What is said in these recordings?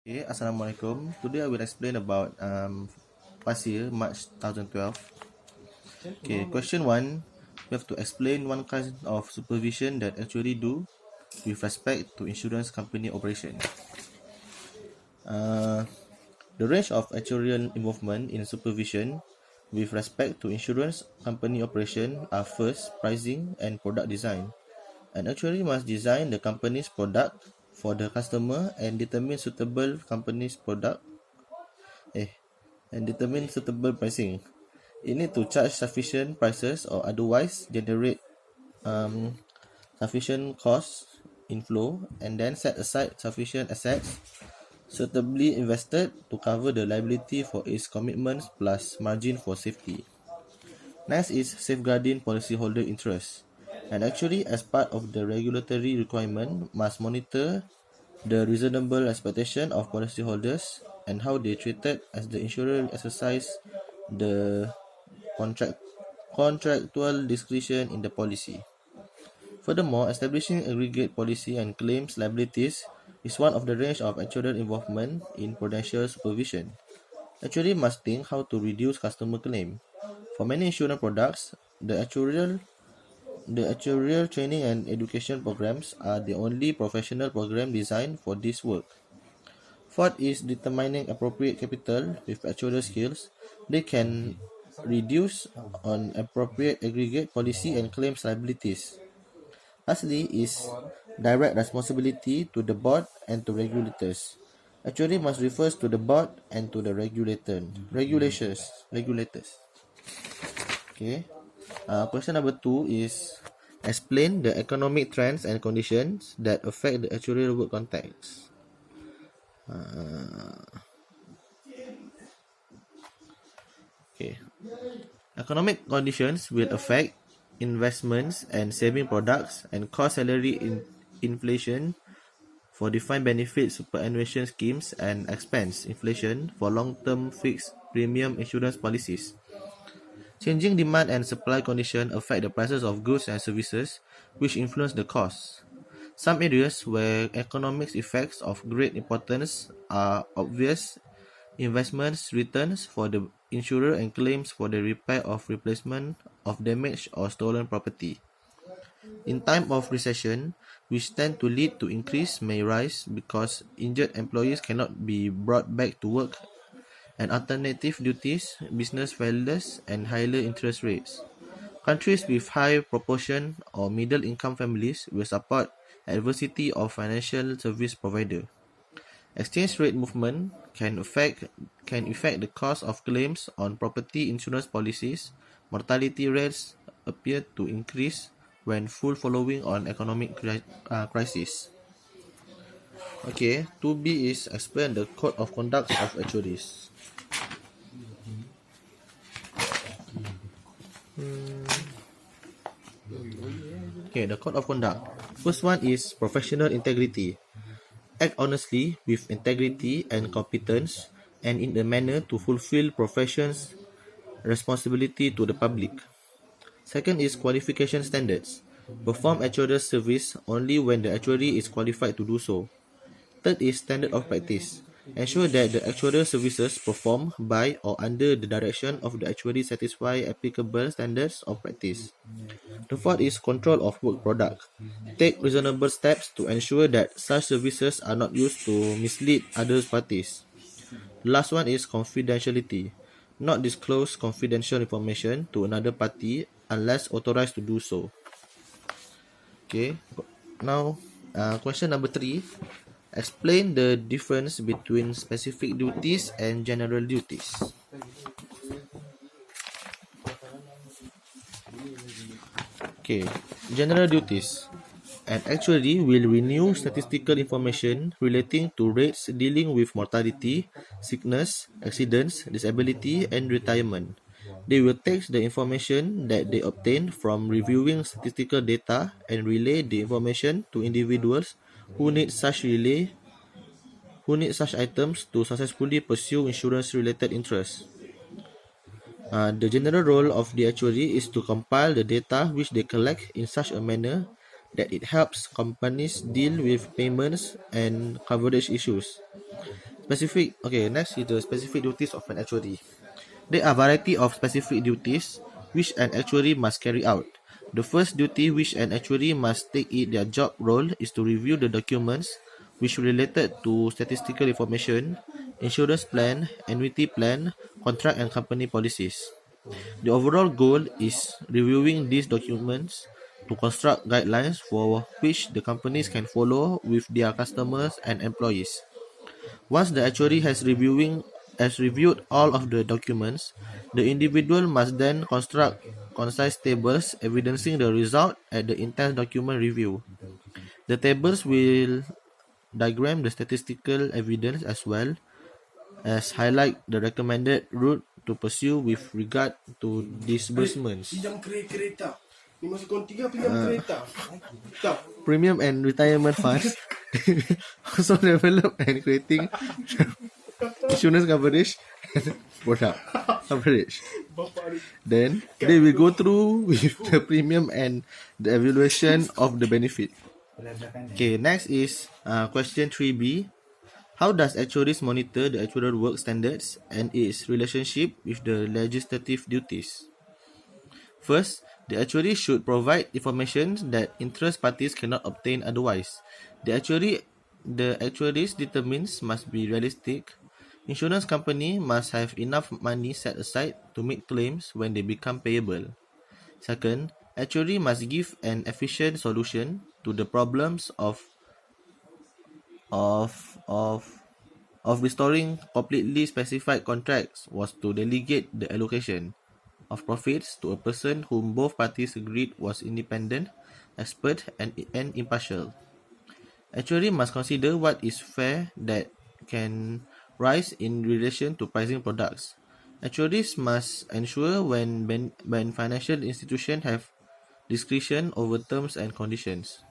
Okay, Assalamualaikum. Today I will explain about past year, March 2012. Okay, question 1. We have to explain one kind of supervision that actually do with respect to insurance company operation. Uh, the range of actuarial involvement in supervision with respect to insurance company operation are first, pricing and product design. An actuary must design the company's product for the customer and determine suitable pricing. It need to charge sufficient prices or otherwise generate um, sufficient cost inflow and then set aside sufficient assets suitably invested to cover the liability for its commitments plus margin for safety. Next is safeguarding policyholder interests. And actually, as part of the regulatory requirement, must monitor the reasonable expectation of policyholders and how they treated as the insurer exercise the contractual discretion in the policy. Furthermore, establishing aggregate policy and claims liabilities is one of the range of actuarial involvement in prudential supervision. Actuary must think how to reduce customer claim. For many insurance products, the actuarial training and education programs are the only professional program designed for this work. Fourth is determining appropriate capital with actuarial skills. They can reduce on appropriate aggregate policy and claims liabilities. Lastly is direct responsibility to the board and to regulators. Actuary must refer to the board and to the regulators. Okay. Question number 2 is explain the economic trends and conditions that affect the actuarial work context. Okay. Economic conditions will affect investments and saving products and cause inflation for defined benefit superannuation schemes and expense inflation for long-term fixed premium insurance policies. Changing demand and supply conditions affect the prices of goods and services, which influence the costs. Some areas where economic effects of great importance are obvious: investments returns for the insurer and claims for the repair or replacement of damaged or stolen property. In time of recession, which tend to lead to increase may rise because injured employees cannot be brought back to work, and alternative duties, business failures, and higher interest rates. Countries with high proportion or middle income families will support adversity of financial service provider. Exchange rate movement can affect the cost of claims on property insurance policies. Mortality rates appear to increase when full following on economic crisis. Okay, 2B is explain the code of conduct of actuaries. Okay, the code of conduct. First one is professional integrity. Act honestly with integrity and competence and in a manner to fulfill profession's responsibility to the public. Second is qualification standards. Perform actuarial service only when the actuary is qualified to do so. Third is standard of practice. Ensure that the actuarial services performed by or under the direction of the actuary satisfy applicable standards of practice. The fourth is control of work product. Take reasonable steps to ensure that such services are not used to mislead other parties. The last one is confidentiality. Not disclose confidential information to another party unless authorized to do so. Okay, now question number 3. Explain the difference between specific duties and general duties. Okay, general duties. An actuary will renew statistical information relating to rates dealing with mortality, sickness, accidents, disability, and retirement. They will take the information that they obtain from reviewing statistical data and relay the information to individuals who need such items to successfully pursue insurance-related interests. The general role of the actuary is to compile the data which they collect in such a manner that it helps companies deal with payments and coverage issues. Next is the specific duties of an actuary. There are variety of specific duties which an actuary must carry out. The first duty which an actuary must take in their job role is to review the documents which related to statistical information, insurance plan, annuity plan, contract and company policies. The overall goal is reviewing these documents to construct guidelines for which the companies can follow with their customers and employees. Once the actuary has reviewed all of the documents, the individual must then construct concise tables evidencing the result at the intense document review. The tables will diagram the statistical evidence as well as highlight the recommended route to pursue with regard to disbursements. Pinjam kereta. Ni masa kau 3 pinjam kereta. Tak. Premium and retirement funds also develop and creating insurance coverage and product coverage. Then they will go through with the premium and the evaluation of the benefit. Okay, next is question 3B. How does actuaries monitor the actuarial work standards and its relationship with the legislative duties? First, the actuary should provide information that interest parties cannot obtain otherwise. The actuary's determines must be realistic. Insurance company must have enough money set aside to meet claims when they become payable. Second, actuary must give an efficient solution to the problems of restoring completely specified contracts was to delegate the allocation of profits to a person whom both parties agreed was independent, expert, and impartial. Actuary must consider what is fair that can rise in relation to pricing products. Actuaries must ensure when financial institutions have discretion over terms and conditions.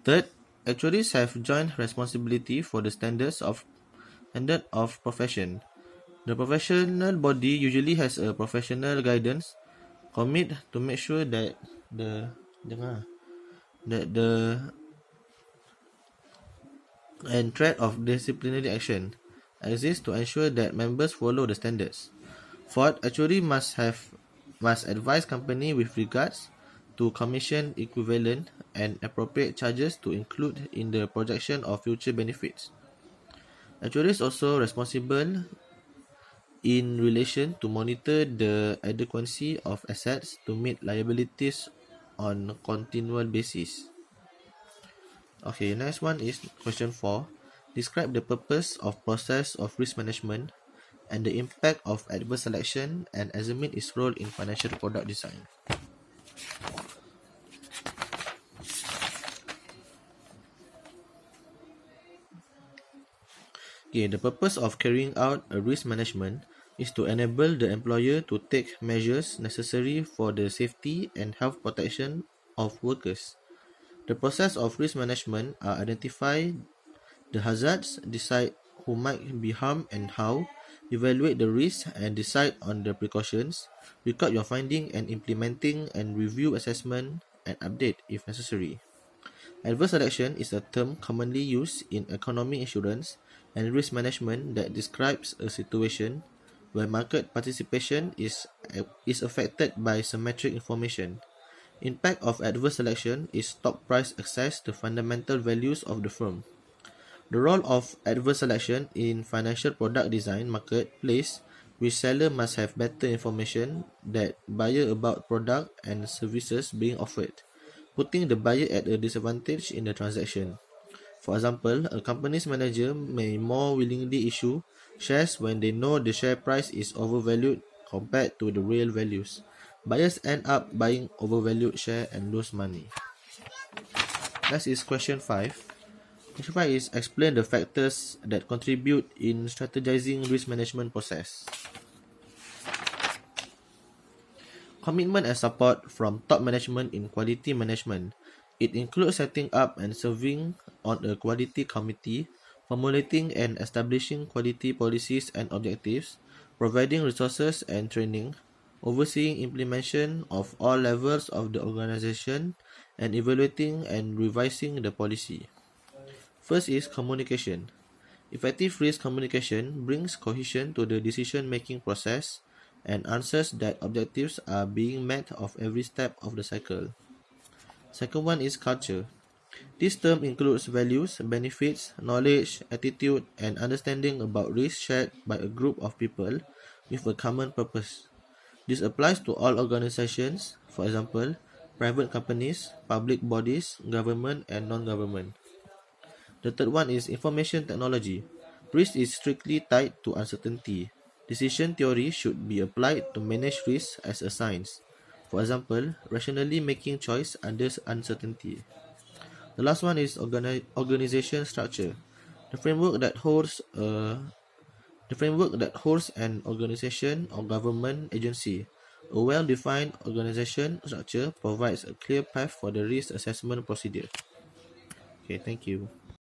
Third, actuaries have joint responsibility for the standard of profession. The professional body usually has a professional guidance commit to make sure that the and threat of disciplinary action exists to ensure that members follow the standards. Fourth, actuary must advise company with regards to commission equivalent and appropriate charges to include in the projection of future benefits. Actuary is also responsible in relation to monitor the adequacy of assets to meet liabilities on a continual basis. Okay, next one is question 4. Describe the purpose of process of risk management and the impact of adverse selection and examine its role in financial product design. Okay, the purpose of carrying out a risk management is to enable the employer to take measures necessary for the safety and health protection of workers. The process of risk management are identify the hazards, decide who might be harmed and how, evaluate the risk and decide on the precautions, record your finding and implementing and review assessment and update if necessary. Adverse selection is a term commonly used in economic insurance and risk management that describes a situation where market participation is affected by symmetric information. Impact of adverse selection is stock price access to fundamental values of the firm. The role of adverse selection in financial product design marketplace, which seller must have better information that buyer about product and services being offered, putting the buyer at a disadvantage in the transaction. For example, a company's manager may more willingly issue shares when they know the share price is overvalued compared to the real values. Buyers end up buying overvalued share and lose money. Next is question 5. Question 5 is explain the factors that contribute in strategizing risk management process. Commitment and support from top management in quality management. It includes setting up and serving on a quality committee, formulating and establishing quality policies and objectives, providing resources and training, overseeing implementation of all levels of the organization, and evaluating and revising the policy. First is communication. Effective risk communication brings cohesion to the decision-making process and answers that objectives are being met of every step of the cycle. Second one is culture. This term includes values, benefits, knowledge, attitude, and understanding about risk shared by a group of people with a common purpose. This applies to all organizations, for example, private companies, public bodies, government, and non-government. The third one is information technology. Risk is strictly tied to uncertainty. Decision theory should be applied to manage risk as a science. For example, rationally making choice under uncertainty. The last one is organization structure. The framework that holds an organization or government agency. A well-defined organization structure provides a clear path for the risk assessment procedure. Okay, thank you.